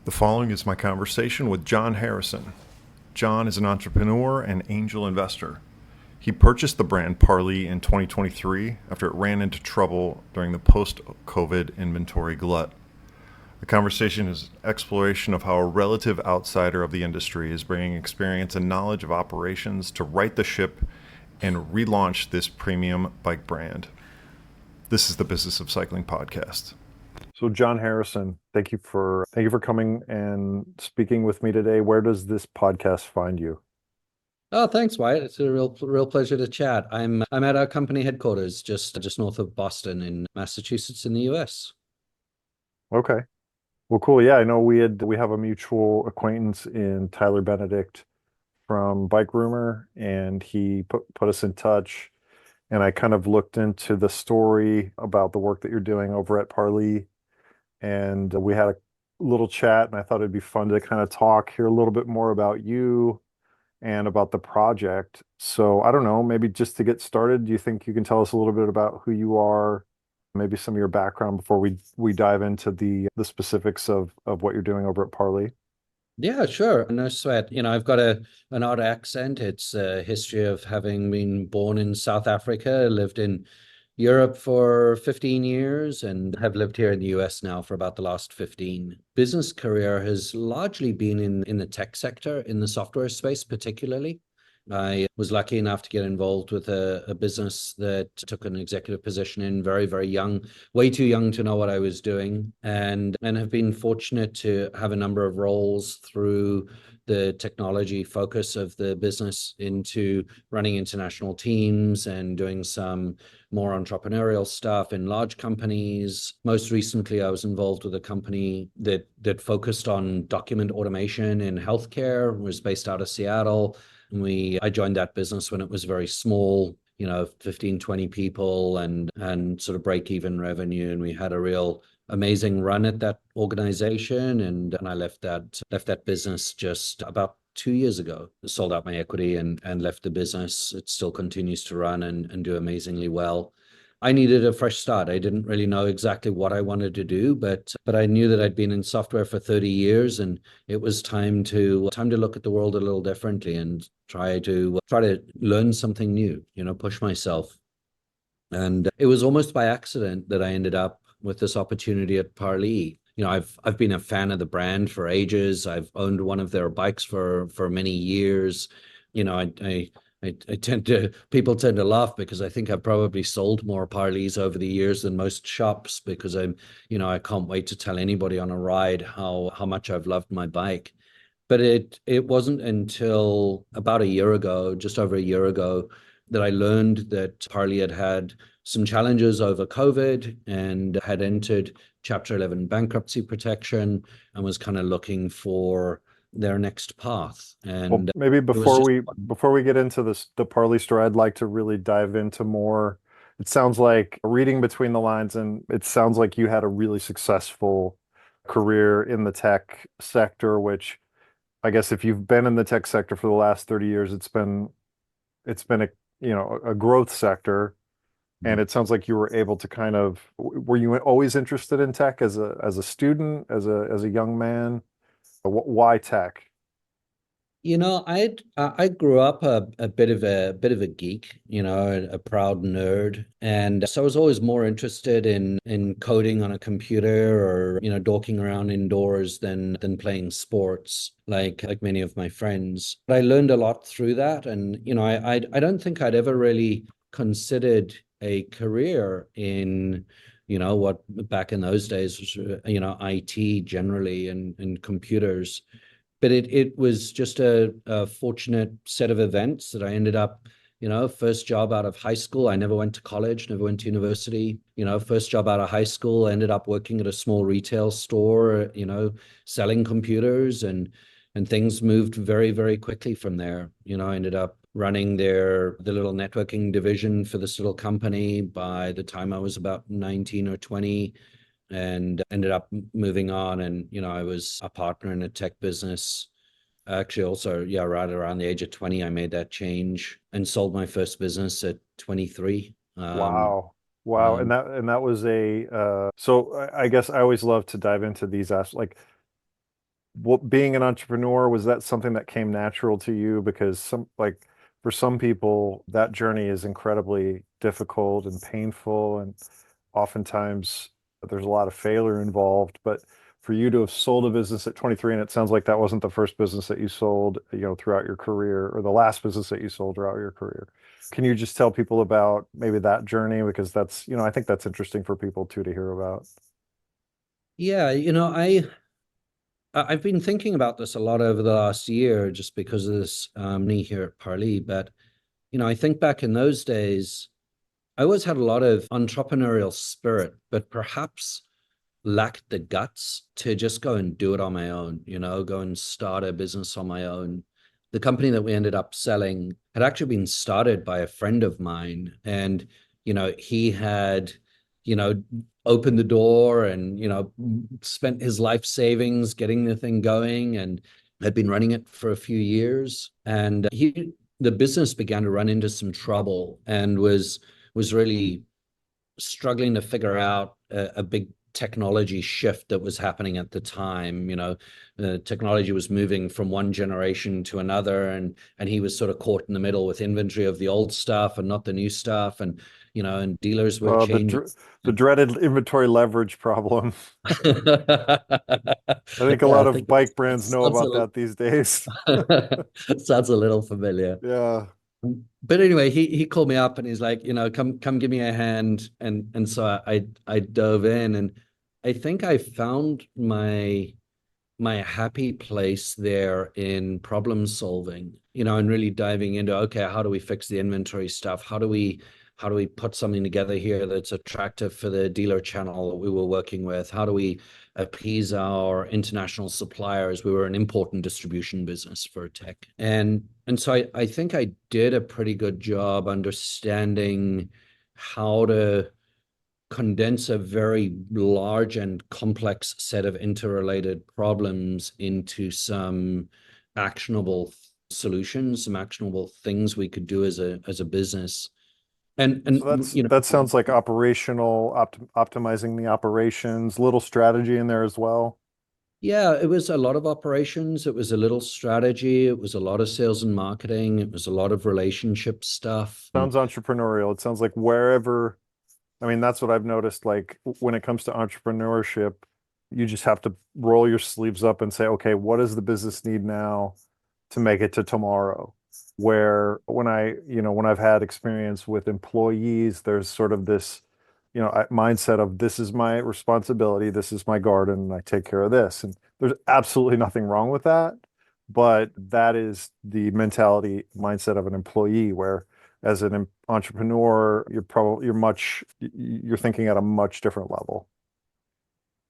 The following is my conversation with John Harrison. John is an entrepreneur and angel investor. He purchased the brand Parlee in 2023 after it ran into trouble during the post-COVID inventory glut. The conversation is an exploration of how a relative outsider of the industry is bringing experience and knowledge of operations to right the ship and relaunch this premium bike brand. This is the Business of Cycling podcast. So John Harrison, thank you for coming and speaking with me today. Where does this podcast find you? Oh, thanks, Wyatt. It's a real pleasure to chat. I'm at our company headquarters, just north of Boston in Massachusetts in the US. Okay. Well, cool. Yeah, I know we have a mutual acquaintance in Tyler Benedict from Bike Rumor, and he put us in touch. And I kind of looked into the story about the work that you're doing over at Parlee, and we had a little chat, and I thought it'd be fun to kind of talk, hear a little bit more about you and about the project. So I don't know, maybe just to get started, do you think you can tell us a little bit about who you are, maybe some of your background before we dive into the specifics of what you're doing over at Parlee? Yeah, sure. No sweat. I've got an odd accent. It's a history of having been born in South Africa, lived in Europe for 15 years, and have lived here in the US now for about the last 15. Business career has largely been in the tech sector, in the software space particularly. I was lucky enough to get involved with a business that took an executive position in very, very young, way too young to know what I was doing, and have been fortunate to have a number of roles through the technology focus of the business into running international teams and doing some more entrepreneurial stuff in large companies. Most recently, I was involved with a company that focused on document automation in healthcare, was based out of Seattle. I joined that business when it was very small, 15, 20 people and sort of break even revenue. And we had a real amazing run at that organization. And I left that business just about 2 years ago. Sold out my equity and left the business. It still continues to run and do amazingly well. I needed a fresh start. I didn't really know exactly what I wanted to do, but I knew that I'd been in software for 30 years, and it was time to look at the world a little differently and try to learn something new, push myself. And it was almost by accident that I ended up with this opportunity at Parlee. I've been a fan of the brand for ages. I've owned one of their bikes for many years. You know, I people tend to laugh because I think I've probably sold more Parleys over the years than most shops, because I can't wait to tell anybody on a ride how much I've loved my bike. But it wasn't until about a year ago, just over a year ago, that I learned that Parley had some challenges over COVID and had entered Chapter 11 bankruptcy protection and was kind of looking for their next path. Well, And maybe it was just, before we get into the Parley story, I'd like to really dive into more. It sounds like reading between the lines, and it sounds like you had a really successful career in the tech sector, which I guess if you've been in the tech sector for the last 30 years, it's been a a growth sector. And it sounds like you were able to were you always interested in tech as a student, as a young man? Why tech? I grew up a bit of a geek, a proud nerd, and so I was always more interested in coding on a computer or dorking around indoors than playing sports like many of my friends. But I learned a lot through that, and I don't think I'd ever really considered a career in what back in those days was IT generally and computers. But it was just a fortunate set of events that I ended up, first job out of high school. I never went to college, never went to university. First job out of high school, I ended up working at a small retail store, selling computers, and things moved very, very quickly from there. I ended up running the little networking division for this little company by the time I was about 19 or 20, and ended up moving on. And I was a partner in a tech business. Actually, also, yeah, right around the age of 20, I made that change and sold my first business at 23. Wow. Wow. And Um, that was a so I guess I always love to dive into these aspects. Like what being an entrepreneur, was that something that came natural to you? Because some like for some people that journey is incredibly difficult and painful, and oftentimes there's a lot of failure involved. But for you to have sold a business at 23, and it sounds like that wasn't the first business that you sold, throughout your career, or the last business that you sold throughout your career. Can you just tell people about maybe that journey? Because that's, I think that's interesting for people too to hear about. Yeah, I've been thinking about this a lot over the last year just because of this knee here at Parlee. But, I think back in those days, I always had a lot of entrepreneurial spirit, but perhaps lacked the guts to just go and do it on my own, go and start a business on my own. The company that we ended up selling had actually been started by a friend of mine. And, he had, you know, opened the door and, spent his life savings getting the thing going and had been running it for a few years. And the business began to run into some trouble and was really struggling to figure out a big technology shift that was happening at the time. Technology was moving from one generation to another, and he was sort of caught in the middle with inventory of the old stuff and not the new stuff, and dealers were Uh, the changing. dr the dreaded inventory leverage problem. Yeah, I think a I lot of think it bike brands know sounds about that these days. sounds a little familiar. Yeah. But anyway, he called me up and he's like, come give me a hand. And so I dove in, and I think I found my happy place there in problem solving, and really diving into, okay, how do we fix the inventory stuff? How do we put something together here that's attractive for the dealer channel that we were working with? How do we appease our international suppliers? We were an import and distribution business for tech. And so I think I did a pretty good job understanding how to condense a very large and complex set of interrelated problems into some actionable solutions, some actionable things we could do as a business. And So that sounds like operational optimizing the operations, little strategy in there as well. yeah, it was a lot of operations. It was a little strategy. It was a lot of sales and marketing. It was a lot of relationship stuff. Sounds entrepreneurial. It sounds like wherever, I mean, that's what I've noticed. Like when it comes to entrepreneurship, you just have to roll your sleeves up and say, okay, what does the business need now to make it to tomorrow? Where when I've had experience with employees, there's sort of this, mindset of this is my responsibility, this is my garden, and I take care of this. And there's absolutely nothing wrong with that. But that is the mentality mindset of an employee, where as an entrepreneur, you're thinking at a much different level.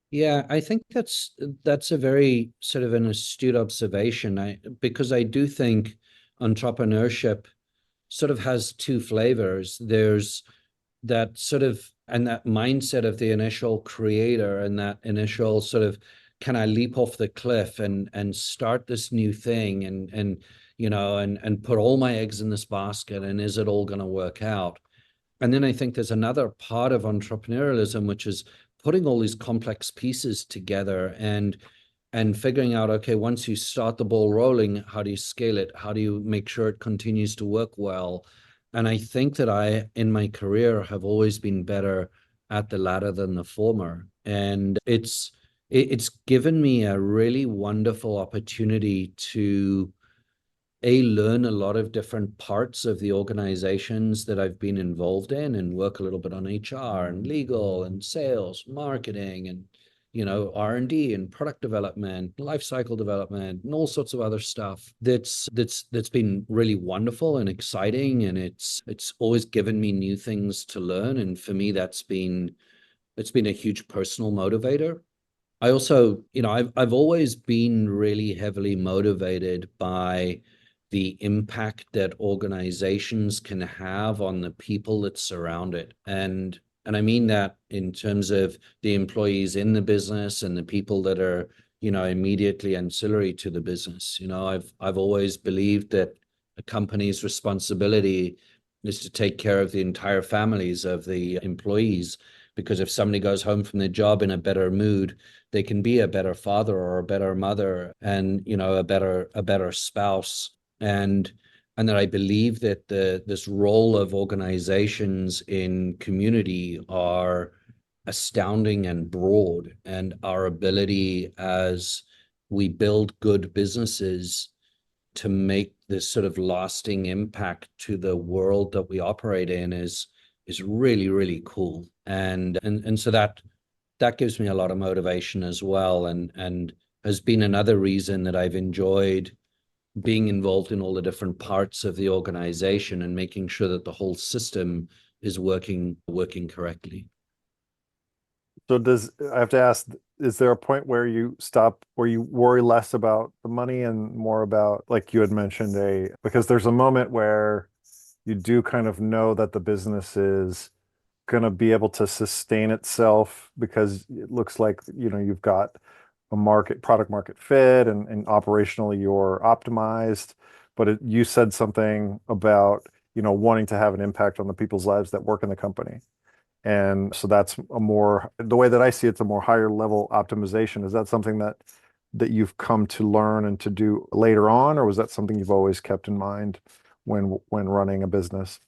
Yeah, I think that's a very sort of an astute observation. Because I do think entrepreneurship sort of has two flavors. There's that sort of and that mindset of the initial creator and that initial sort of, can I leap off the cliff and start this new thing and put all my eggs in this basket, and is it all going to work out? And then I think there's another part of entrepreneurialism, which is putting all these complex pieces together and figuring out, okay, once you start the ball rolling, how do you scale it? How do you make sure it continues to work well? And I think that in my career, have always been better at the latter than the former. And it's given me a really wonderful opportunity to learn a lot of different parts of the organizations that I've been involved in and work a little bit on HR and legal and sales, marketing and R&D and product development, life cycle development, and all sorts of other stuff. That's been really wonderful and exciting, and it's always given me new things to learn. And for me, it's been a huge personal motivator. I also, I've always been really heavily motivated by the impact that organizations can have on the people that surround it. And I mean that in terms of the employees in the business and the people that are, immediately ancillary to the business. I've always believed that a company's responsibility is to take care of the entire families of the employees, because if somebody goes home from their job in a better mood, they can be a better father or a better mother, and a better spouse. And that I believe that this role of organizations in community are astounding and broad, and our ability as we build good businesses to make this sort of lasting impact to the world that we operate in is really, really cool. And so that gives me a lot of motivation as well, and has been another reason that I've enjoyed being involved in all the different parts of the organization and making sure that the whole system is working correctly. So I have to ask, is there a point where you stop, where you worry less about the money and more about, like you had mentioned, because there's a moment where you do kind of know that the business is going to be able to sustain itself because it looks like, you've got a product market fit, and operationally you're optimized. But you said something about, wanting to have an impact on the people's lives that work in the company. And so that's the way that I see it's a more higher level optimization. Is that something that you've come to learn and to do later on, or was that something you've always kept in mind when running a business?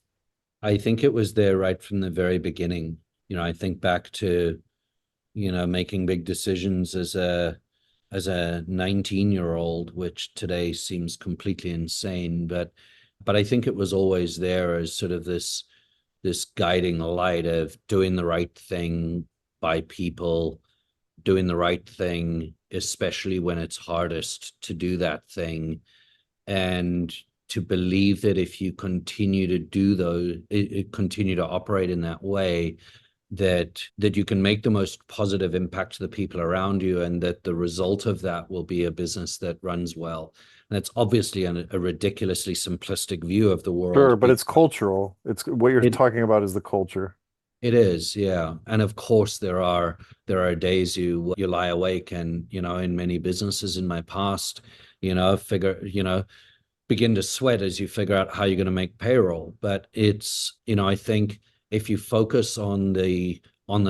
I think it was there right from the very beginning. I think back to, making big decisions as a 19-year-old, which today seems completely insane, but I think it was always there as sort of this guiding light of doing the right thing by people, doing the right thing, especially when it's hardest to do that thing, and to believe that if you continue to do those, continue to operate in that way, that you can make the most positive impact to the people around you, and that the result of that will be a business that runs well. And it's obviously a ridiculously simplistic view of the Sure, world. but it's cultural. It's what you're It talking about is the culture. it is, yeah. And of course there are days you lie awake, and in many businesses in my past, begin to sweat as you figure out how you're going to make payroll. But I think if you focus on the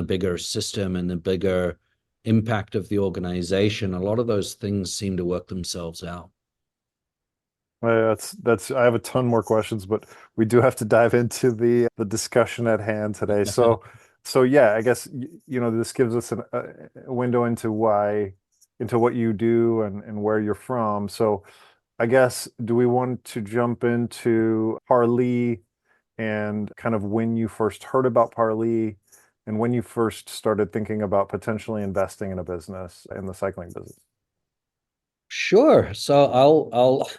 bigger system and the bigger impact of the organization, a lot of those things seem to work themselves out. I have a ton more questions, but we do have to dive into the discussion at hand today. So yeah, I guess this gives us a window into what you do and where you're from. So I guess, do we want to jump into Parlee and kind of when you first heard about Parlee and when you first started thinking about potentially investing in a business, in the cycling business? Sure. So I'll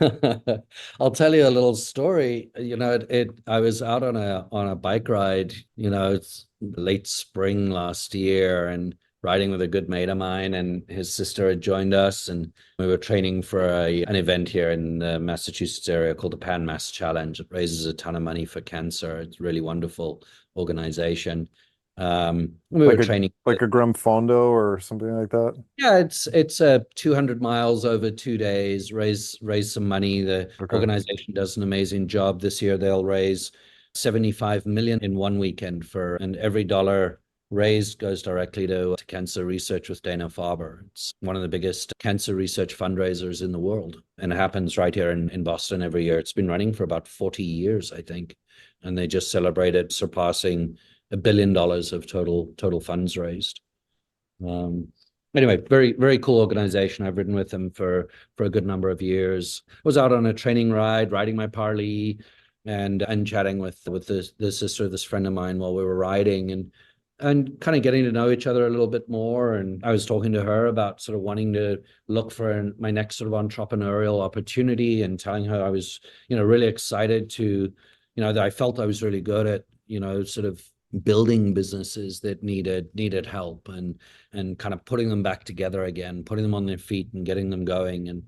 I'll tell you a little story. I was out on a bike ride, it's late spring last year, and riding with a good mate of mine, and his sister had joined us, and we were training for an event here in the Massachusetts area called the Pan Mass Challenge. It raises a ton of money for cancer. It's a really wonderful organization. We were Like a training. like a Grum Fondo or something like that? Yeah, it's 200 miles over 2 days. Raise some money. The Okay. organization does an amazing job. This year they'll raise 75 million in one weekend, and every dollar raised goes directly to cancer research with Dana-Farber. It's one of the biggest cancer research fundraisers in the world, and it happens right here in Boston every year. It's been running for about 40 years, I think, and they just celebrated surpassing $1 billion of total funds raised. Um, anyway, very, very cool organization. I've ridden with them for a good number of years. Was out on a training ride, riding my Parlee, and chatting with the sister of this friend of mine while we were riding, and kind of getting to know each other a little bit more. And I was talking to her about sort of wanting to look for my next sort of entrepreneurial opportunity, and telling her I was, really excited to, that I felt I was really good at, sort of building businesses that needed help, and kind of putting them back together again, putting them on their feet and getting them going.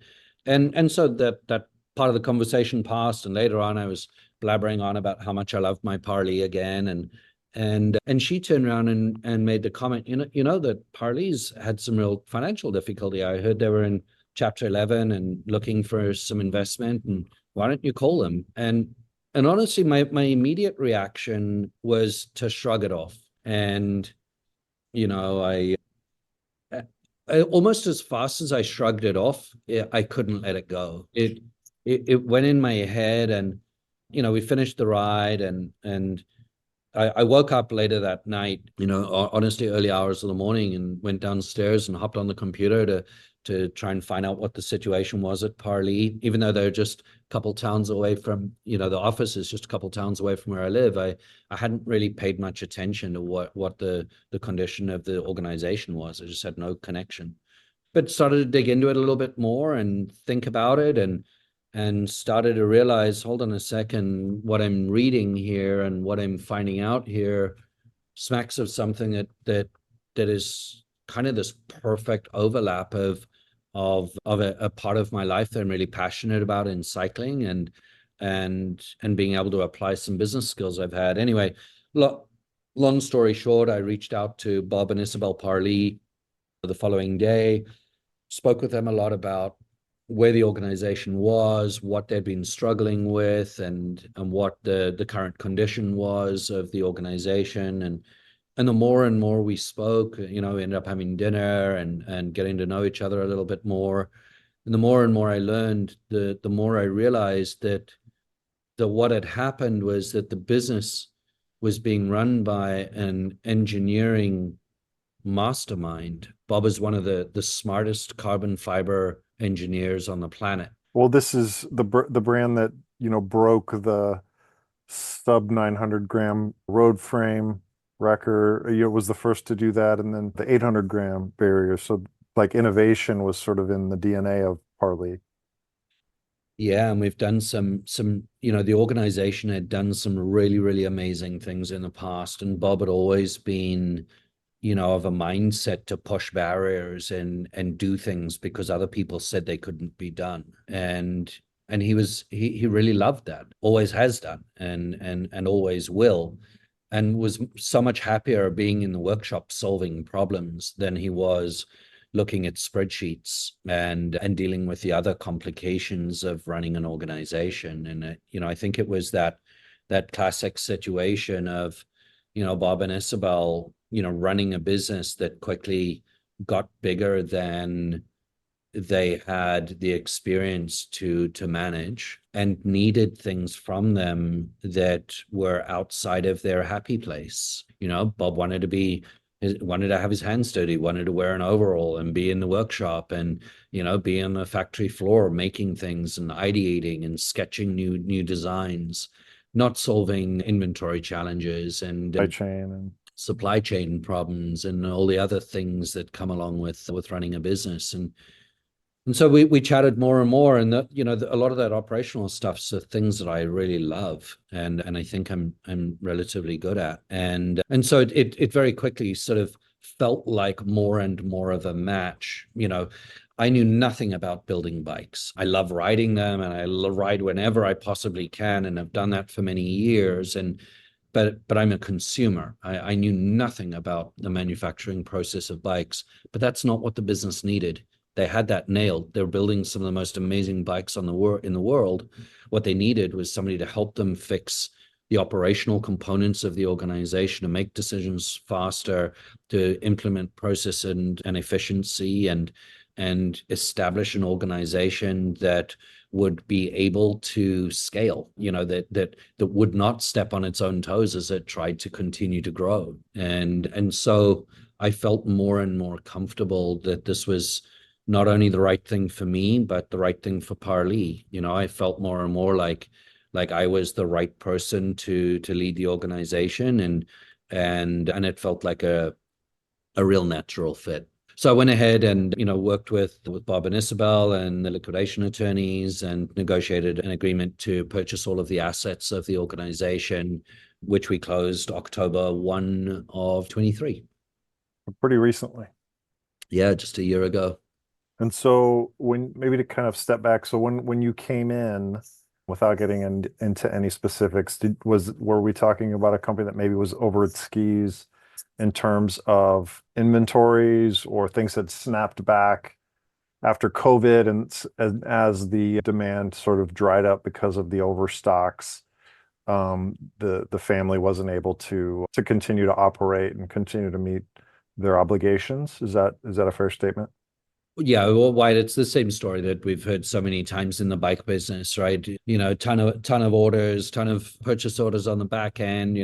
And so that part of the conversation passed, and later on I was blabbering on about how much I loved my Parlee again, and she turned around and made the comment, that Parlee's had some real financial difficulty. I heard they were in chapter 11 and looking for some investment, and why don't you call them? And honestly, my immediate reaction was to shrug it off. And You know, almost as fast as I shrugged it off, I couldn't let it go. It went in my head, and we finished the ride, and I woke up later that night, honestly, early hours of the morning, and went downstairs and hopped on the computer to try and find out what the situation was at Parlee. Even though they're just a couple towns away from, the office is just a couple towns away from where I live. I hadn't really paid much attention to what the condition of the organization was. I just had no connection, but started to dig into it a little bit more and think about it, and started to realize, hold on a second, what I'm reading here and what I'm finding out here smacks of something that is kind of this perfect overlap of a part of my life that I'm really passionate about in cycling, and being able to apply some business skills I've had. Anyway, long story short, I reached out to Bob and Isabel Parlee the following day, spoke with them a lot about where the organization was, what they'd been struggling with, and what the current condition was of the organization. And the more and more we spoke, we ended up having dinner and getting to know each other a little bit more. And the more and more I learned, the more I realized that what had happened was that the business was being run by an engineering mastermind. Bob is one of the smartest carbon fiber engineers on the planet. Well, this is the brand that, broke the sub 900 gram road frame record. It was the first to do that, and then the 800-gram barrier. So like innovation was sort of in the DNA of Parlee. Yeah, and we've done some, the organization had done some really, really amazing things in the past. And Bob had always been, of a mindset to push barriers and do things because other people said they couldn't be done. And he really loved that, always has done, and always will, and was so much happier being in the workshop solving problems than he was looking at spreadsheets and dealing with the other complications of running an organization. And I think it was that classic situation of, Bob and Isabel, running a business that quickly got bigger than they had the experience to manage, and needed things from them that were outside of their happy place. Bob wanted to have his hands dirty, wanted to wear an overall and be in the workshop, and be on the factory floor making things and ideating and sketching new designs, not solving inventory challenges Supply and chain and supply chain problems and all the other things that come along with running a business. And so we chatted more and more, and a lot of that operational stuff's the things that I really love, and I think I'm relatively good at, and so it very quickly sort of felt like more and more of a match. I knew nothing about building bikes. I love riding them, and I ride whenever I possibly can, and I've done that for many years. But I'm a consumer. I knew nothing about the manufacturing process of bikes, but that's not what the business needed. They had that nailed. They're building some of the most amazing bikes in the world. What they needed was somebody to help them fix the operational components of the organization, to make decisions faster, to implement process and efficiency, and establish an organization that would be able to scale, that would not step on its own toes as it tried to continue to grow. And so I felt more and more comfortable that this was not only the right thing for me, but the right thing for Parlee. I felt more and more like I was the right person to lead the organization, and it felt like a real natural fit. So I went ahead and worked with Bob and Isabel and the liquidation attorneys, and negotiated an agreement to purchase all of the assets of the organization, which we closed October 1 of 23. pretty recently. Yeah, just a year ago. And so when maybe to kind of step back, so when you came in, without getting into any specifics, were we talking about a company that maybe was over its skis in terms of inventories, or things had snapped back after COVID, and as the demand sort of dried up because of the overstocks, the family wasn't able to continue to operate and continue to meet their obligations. Is that a fair statement? Yeah, well, White, it's the same story that we've heard so many times in the bike business, right? Ton of orders, ton of purchase orders on the back end,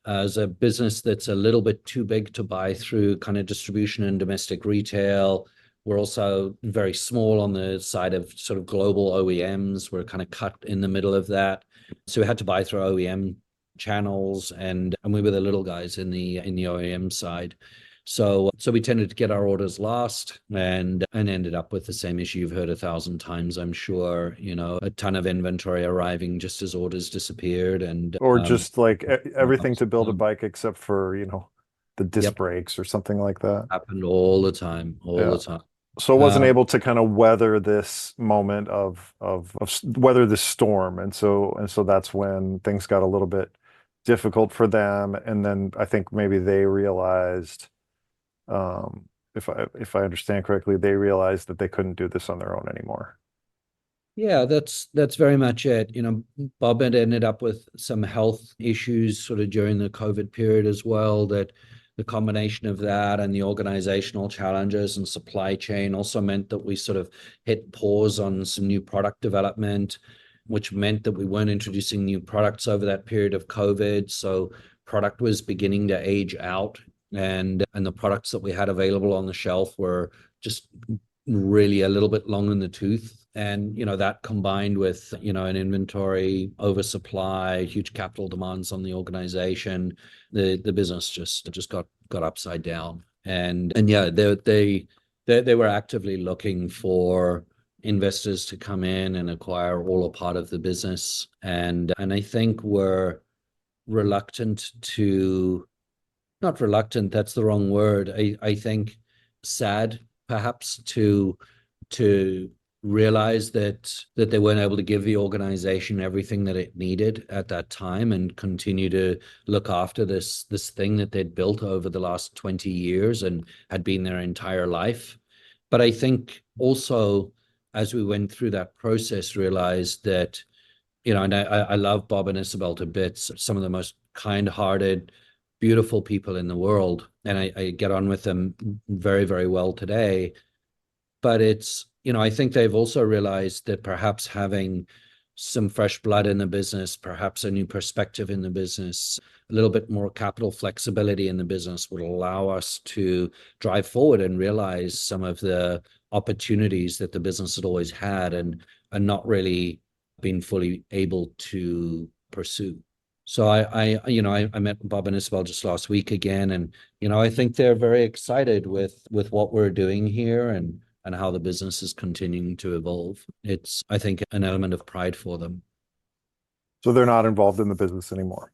as a business that's a little bit too big to buy through kind of distribution and domestic retail. We're also very small on the side of sort of global OEMs. We're kind of cut in the middle of that. So we had to buy through OEM channels, and we were the little guys in the OEM side. So we tended to get our orders last and ended up with the same issue you've heard 1,000 times, I'm sure. A ton of inventory arriving just as orders disappeared, and Or just like everything ups to build a and downs. bike except for, the disc Yep, brakes or something like that. happened all the time, all Yeah. the time. So it wasn't Um, able to kind of weather this moment weather this storm. And so that's when things got a little bit difficult for them. And then I think maybe they realized, if I understand correctly, they realized that they couldn't do this on their own anymore. Yeah, that's very much it. Bob had ended up with some health issues sort of during the COVID period as well, that the combination of that and the organizational challenges and supply chain also meant that we sort of hit pause on some new product development, which meant that we weren't introducing new products over that period of COVID. So product was beginning to age out, and the products that we had available on the shelf were just really a little bit long in the tooth. And that combined with an inventory oversupply, huge capital demands on the organization, the business just got upside down. And yeah, they were actively looking for investors to come in and acquire all or part of the business. And I think we're reluctant to, not reluctant, that's the wrong word. I think sad perhaps to realize that they weren't able to give the organization everything that it needed at that time and continue to look after this thing that they'd built over the last 20 years and had been their entire life. But I think also, as we went through that process, realized that, and I love Bob and Isabel to bits, some of the most kind-hearted, beautiful people in the world, and I get on with them very, very well today. But I think they've also realized that perhaps having some fresh blood in the business, perhaps a new perspective in the business, a little bit more capital flexibility in the business would allow us to drive forward and realize some of the opportunities that the business had always had and not really been fully able to pursue. So I met Bob and Isabel just last week again, and I think they're very excited with what we're doing here and how the business is continuing to evolve. It's, I think, an element of pride for them. So they're not involved in the business anymore.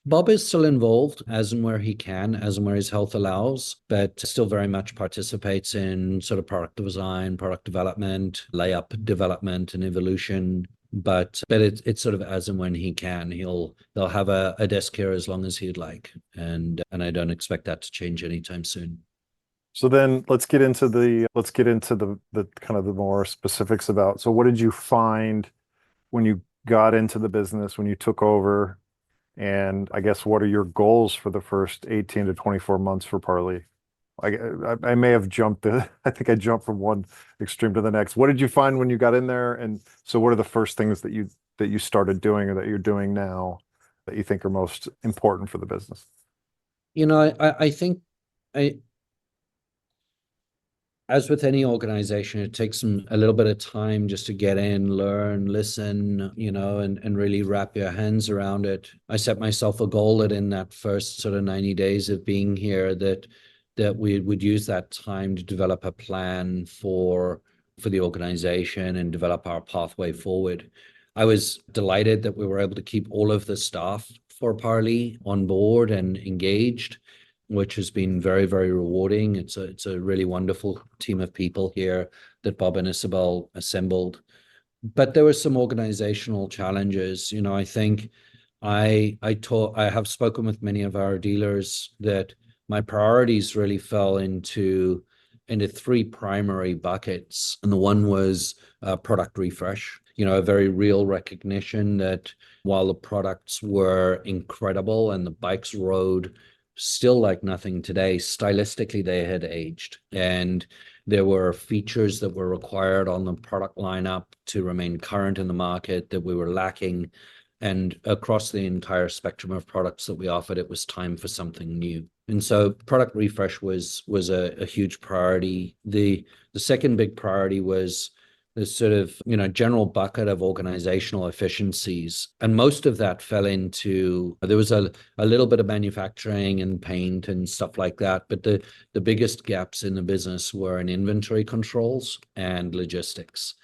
Bob is still involved as and where he can, as and where his health allows, but still very much participates in sort of product design, product development, layup development, and evolution. But it's sort of as and when he can. They'll have a desk here as long as he'd like, and I don't expect that to change anytime soon. So then let's get into the kind of the more specifics about. So what did you find when you got into the business, when you took over? And I guess what are your goals for the first 18 to 24 months for Parlee? I may have jumped I think I jumped from one extreme to the next. What did you find when you got in there? And so what are the first things that you started doing or that you're doing now that you think are most important for the business? I think I as with any organization, it takes a little bit of time just to get in, learn, listen, and really wrap your hands around it. I set myself a goal that in that first sort of 90 days of being here, that we would use that time to develop a plan for the organization and develop our pathway forward. I was delighted that we were able to keep all of the staff for Parlee on board and engaged, which has been very, very rewarding. It's a really wonderful team of people here that Bob and Isabel assembled. But there were some organizational challenges. I think I have spoken with many of our dealers that my priorities really fell into three primary buckets. And the one was product refresh. A very real recognition that while the products were incredible and the bikes rode still like nothing today. Stylistically, they had aged, and there were features that were required on the product lineup to remain current in the market that we were lacking. And across the entire spectrum of products that we offered, it was time for something new. And so product refresh was a huge priority. The second big priority was this sort of, general bucket of organizational efficiencies. And most of that fell into, there was a little bit of manufacturing and paint and stuff like that. But the biggest gaps in the business were in inventory controls and logistics.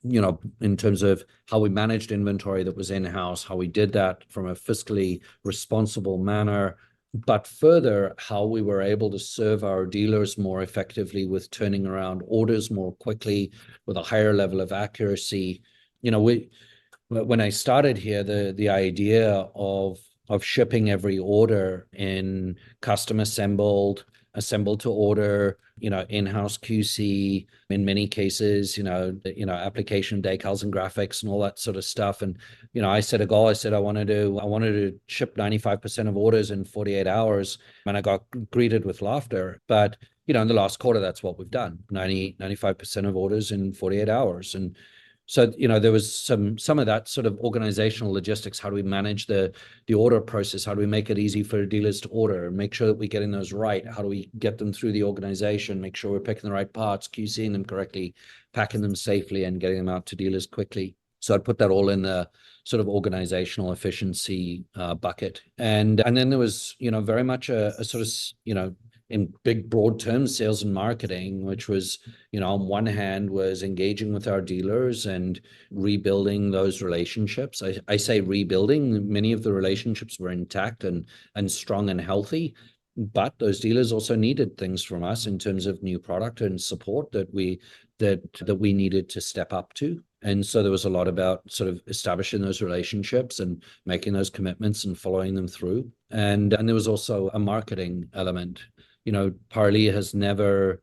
In terms of how we managed inventory that was in-house, how we did that from a fiscally responsible manner, but further, how we were able to serve our dealers more effectively with turning around orders more quickly with a higher level of accuracy. When I started here, the idea of shipping every order in custom assembled to order, in-house QC, in many cases, application decals and graphics and all that sort of stuff. And, I set a goal. I said I wanted to ship 95% of orders in 48 hours, and I got greeted with laughter. But, in the last quarter, that's what we've done, 95% of orders in 48 hours. And so, there was some of that sort of organizational logistics. How do we manage the order process? How do we make it easy for dealers to order? Make sure that we're getting those right. How do we get them through the organization? Make sure we're picking the right parts, QCing them correctly, packing them safely, and getting them out to dealers quickly. So I'd put that all in the sort of organizational efficiency bucket. And then there was, very much a sort of, in big broad terms, sales and marketing, which was, on one hand was engaging with our dealers and rebuilding those relationships. I say rebuilding, many of the relationships were intact and strong and healthy, but those dealers also needed things from us in terms of new product and support that we needed to step up to. And so there was a lot about sort of establishing those relationships and making those commitments and following them through. And there was also a marketing element. Parlee has never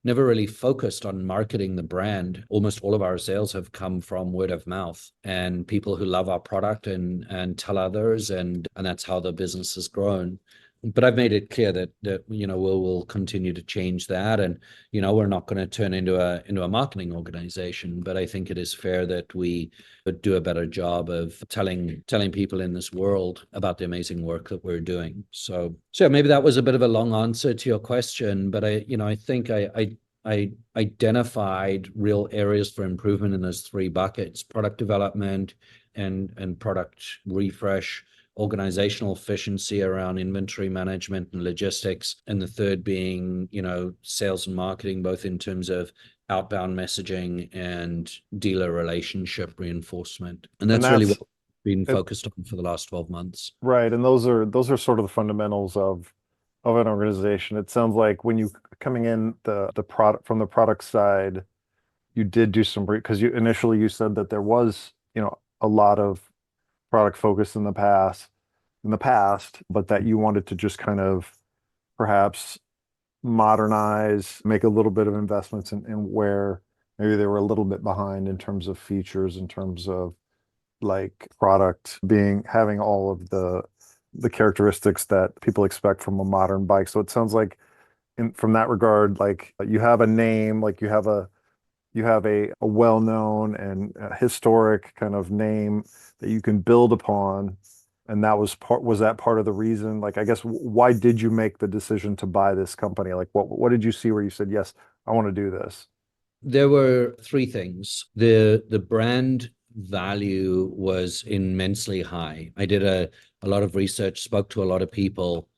really focused on marketing the brand. Almost all of our sales have come from word of mouth and people who love our product and tell others, and that's how the business has grown. But I've made it clear that we'll continue to change that, and we're not going to turn into a marketing organization. But I think it is fair that we do a better job of telling people in this world about the amazing work that we're doing. So maybe that was a bit of a long answer to your question, but I think I identified real areas for improvement in those three buckets: product development and product refresh, organizational efficiency around inventory management and logistics, and the third being, sales and marketing, both in terms of outbound messaging and dealer relationship reinforcement. And that's really what we've been focused on for the last 12 months. Right. And those are sort of the fundamentals of an organization. It sounds like when you coming in the product from the product side, you did do some, because you said that there was, a lot of product focus in the past, but that you wanted to just kind of perhaps modernize, make a little bit of investments in where maybe they were a little bit behind in terms of features, in terms of like product having all of the characteristics that people expect from a modern bike. So it sounds like from that regard, like you have a name, like you have a well-known and historic kind of name that you can build upon. And was that part of the reason? Like, I guess, why did you make the decision to buy this company? Like, what did you see where you said, yes, I want to do this? There were three things. The brand value was immensely high. I did a lot of research, spoke to a lot of people,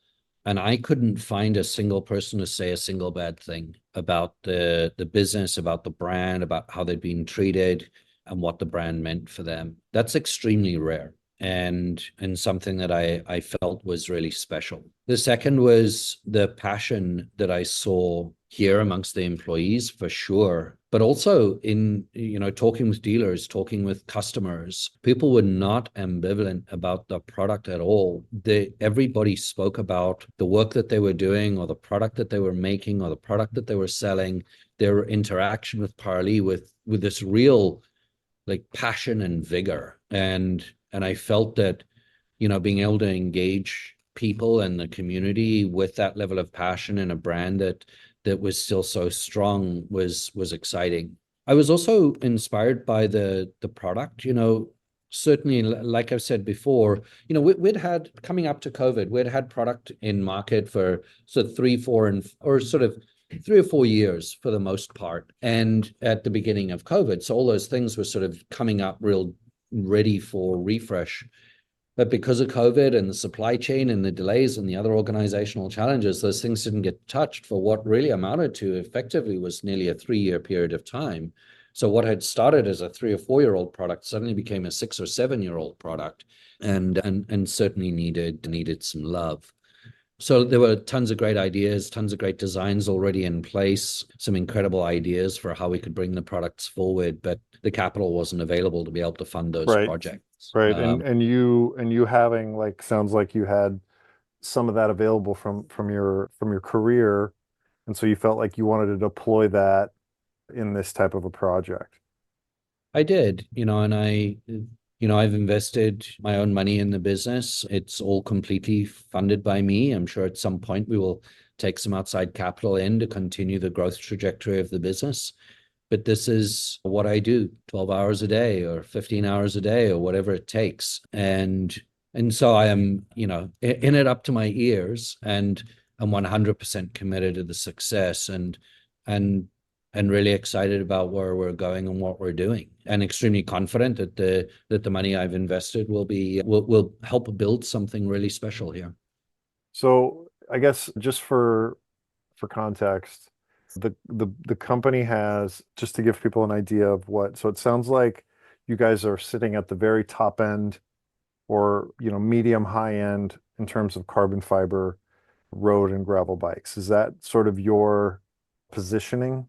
and I couldn't find a single person to say a single bad thing about the business, about the brand, about how they'd been treated, and what the brand meant for them. That's extremely rare and something that I felt was really special. The second was the passion that I saw here amongst the employees, for sure, but also in talking with dealers, talking with customers. People were not ambivalent about the product at all. Everybody spoke about the work that they were doing, or the product that they were making, or the product that they were selling, their interaction with Parlee with this real like passion and vigor. And I felt that, being able to engage people and the community with that level of passion and a brand that was still so strong was exciting. I was also inspired by the product, certainly, like I've said before, we'd had coming up to COVID, we'd had product in market for sort of 3 or 4 years for the most part. And at the beginning of COVID, so all those things were sort of coming up real ready for refresh. But because of COVID and the supply chain and the delays and the other organizational challenges, those things didn't get touched for what really amounted to effectively was nearly a 3-year period of time. So what had started as a 3 or 4-year-old product suddenly became a 6 or 7-year-old product, and certainly needed some love. So there were tons of great ideas, tons of great designs already in place, some incredible ideas for how we could bring the products forward, but the capital wasn't available to be able to fund those Right. projects. Right. And you having like sounds like you had some of that available from your career, and so you felt like you wanted to deploy that in this type of a project. I did, and I've invested my own money in the business. It's all completely funded by me. I'm sure at some point we will take some outside capital in to continue the growth trajectory of the business. But this is what I do 12 hours a day or 15 hours a day or whatever it takes. And so I am, in it up to my ears, and I'm 100% committed to the success, and and really excited about where we're going and what we're doing, and extremely confident that the money I've invested will help build something really special here. So I guess just for context, the company has, just to give people an idea of what, so it sounds like you guys are sitting at the very top end or medium high end in terms of carbon fiber road and gravel bikes. Is that sort of your positioning?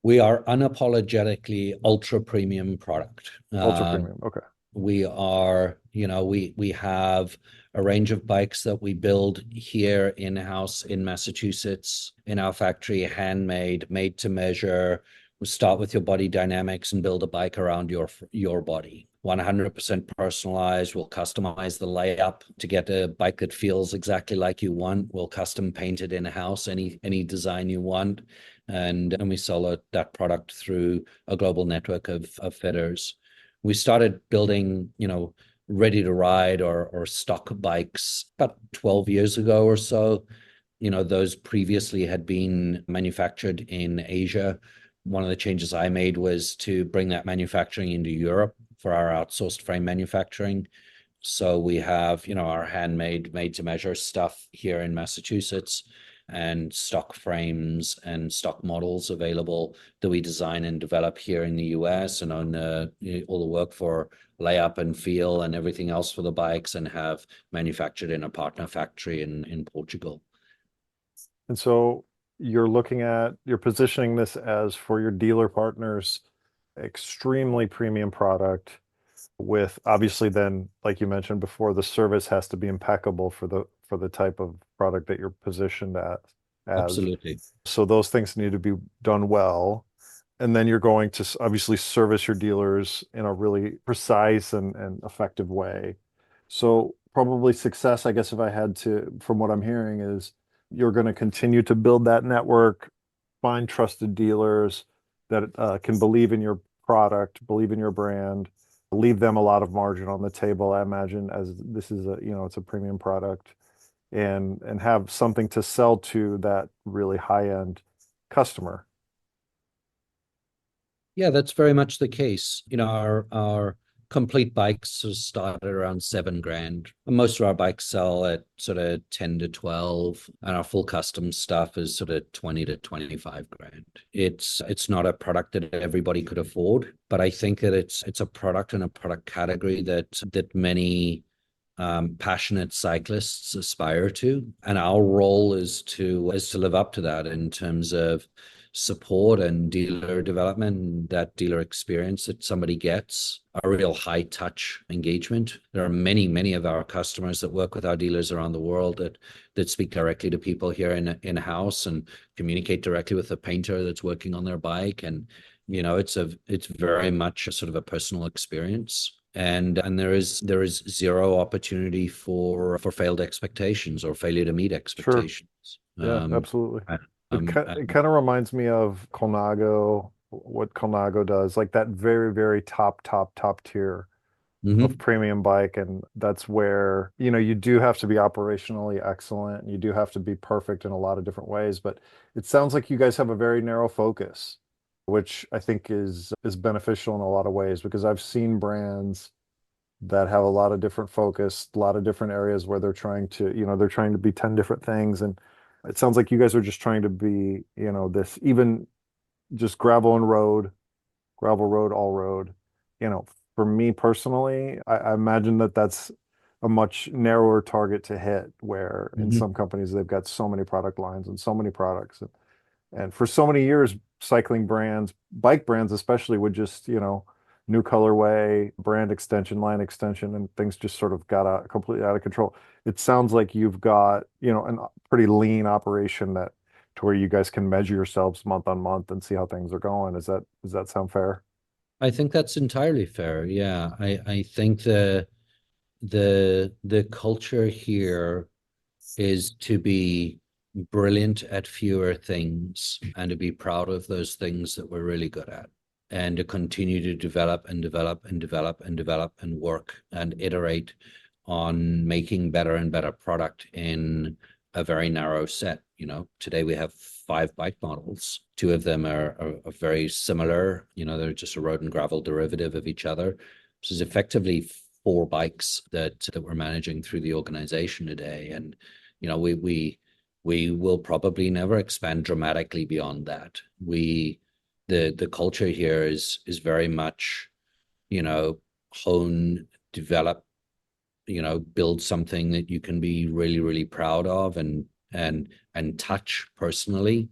We are unapologetically ultra premium product. Ultra premium. Okay. We are, we have a range of bikes that we build here in-house in Massachusetts, in our factory, handmade, made to measure. We start with your body dynamics and build a bike around your body. 100% personalized. We'll customize the layup to get a bike that feels exactly like you want. We'll custom paint it in-house, any design you want. And we sell that product through a global network of fitters. We started building, ready to ride or stock bikes about 12 years ago or so. Those previously had been manufactured in Asia. One of the changes I made was to bring that manufacturing into Europe for our outsourced frame manufacturing. So we have, our handmade, made to measure stuff here in Massachusetts, and stock frames and stock models available that we design and develop here in the US, and on all the work for layup and feel and everything else for the bikes, and have manufactured in a partner factory in Portugal. And so you're positioning this as, for your dealer partners, extremely premium product with, obviously, then, like you mentioned before, the service has to be impeccable for the type of product that you're positioned as. Absolutely. So those things need to be done well. And then you're going to obviously service your dealers in a really precise and effective way. So probably success, I guess, if I had to, from what I'm hearing, is you're going to continue to build that network, find trusted dealers that can believe in your product, believe in your brand, leave them a lot of margin on the table, I imagine, as this is it's a premium product, and have something to sell to that really high-end customer. Yeah, that's very much the case. Our complete bikes start at around 7 grand. Most of our bikes sell at sort of 10 to 12, and our full custom stuff is sort of 20 to 25 grand. It's not a product that everybody could afford, but I think that it's a product and a product category that many passionate cyclists aspire to, and our role is to live up to that in terms of support and dealer development, and that dealer experience that somebody gets, a real high touch engagement. There are many of our customers that work with our dealers around the world that speak directly to people here in house and communicate directly with the painter that's working on their bike, and it's very much a sort of a personal experience. And there is zero opportunity for failed expectations or failure to meet Sure. expectations. Yeah, Um, absolutely. I- It kind of reminds me of Colnago, what Colnago does, like that very, very top tier of mhm. premium bike. And that's where, you do have to be operationally excellent. You do have to be perfect in a lot of different ways. But it sounds like you guys have a very narrow focus, which I think is beneficial in a lot of ways because I've seen brands that have a lot of different focus, a lot of different areas where they're trying to be 10 different things. And it sounds like you guys are just trying to be, this even just gravel road, all road. You know, for me personally, I imagine that that's a much narrower target to hit, where in Mhm. some companies they've got so many product lines and so many products. And for so many years, cycling brands, bike brands especially, would just, new colorway, brand extension, line extension, and things just sort of got completely out of control. It sounds like you've got, a pretty lean operation that to where you guys can measure yourselves month on month and see how things are going. Does that sound fair? I think that's entirely fair. Yeah, I think the culture here is to be brilliant at fewer things and to be proud of those things that we're really good at and to continue to develop and develop and develop and develop and work and iterate on making better and better product in a very narrow set. Today we have 5 bike models. Two of them are very similar. They're just a road and gravel derivative of each other. This is effectively 4 bikes that we're managing through the organization today. And we will probably never expand dramatically beyond that. The culture here is very much, hone, develop, build something that you can be really, really proud of and touch personally,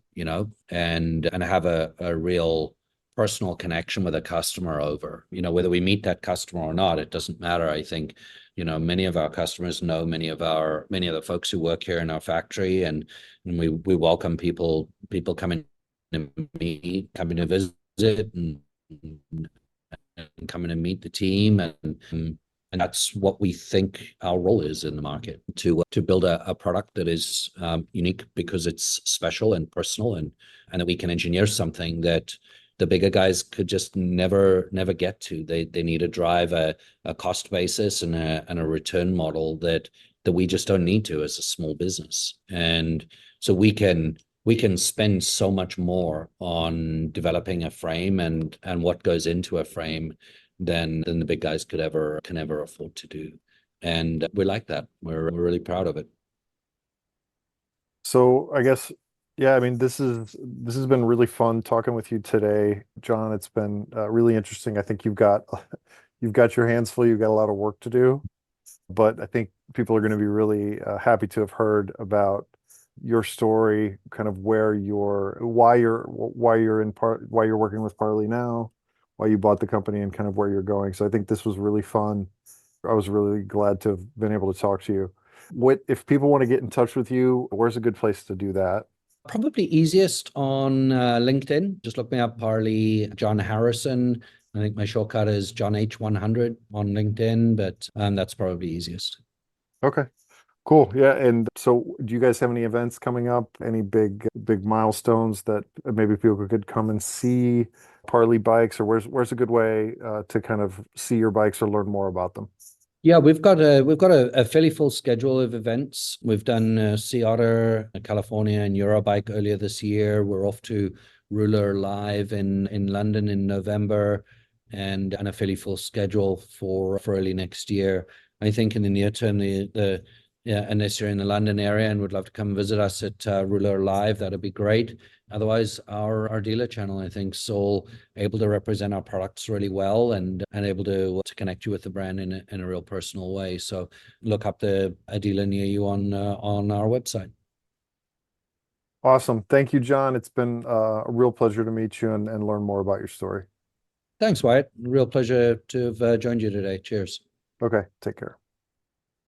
and have a real personal connection with a customer over. Whether we meet that customer or not, it doesn't matter. I think, many of our customers know many of the folks who work here in our factory, and we welcome people coming to meet, coming to visit, and coming and meet the team. And that's what we think our role is in the market, to build a product that is unique because it's special and personal, and that we can engineer something that the bigger guys could just never get to. They need to drive a cost basis and a return model that we just don't need to as a small business. And so we can spend so much more on developing a frame and what goes into a frame than the big guys can ever afford to do. And we like that. We're really proud of it. So I guess, yeah, I mean, this has been really fun talking with you today, John. It's been really interesting. I think you've got your hands full. You've got a lot of work to do, but I think people are going to be really happy to have heard about your story, kind of why you're why you're working with Parley now, why you bought the company, and kind of where you're going. So I think this was really fun. I was really glad to have been able to talk to you. What if people want to get in touch with you? Where's a good place to do that? Probably easiest on LinkedIn. Just look me up, Parley John Harrison. I think my shortcut is John H100 on LinkedIn, but that's probably easiest. Okay, cool. Yeah, and so do you guys have any events coming up? Any big milestones that maybe people could come and see Parley bikes, or where's a good way to kind of see your bikes or learn more about them? Yeah, we've got a fairly full schedule of events. We've done Sea Otter, California, and Eurobike earlier this year. We're off to Ruler Live in London in November, and a fairly full schedule for early next year. I think in the near term, the yeah, unless you're in the London area and would love to come visit us at Ruler Live, that'd be great. Otherwise, our dealer channel, I think, so able to represent our products really well and able to connect you with the brand in a real personal way. So look up a dealer near you on our website. Awesome. Thank you, John. It's been a real pleasure to meet you and learn more about your story. Thanks, Wyatt. Real pleasure to have joined you today. Cheers. Okay, take care.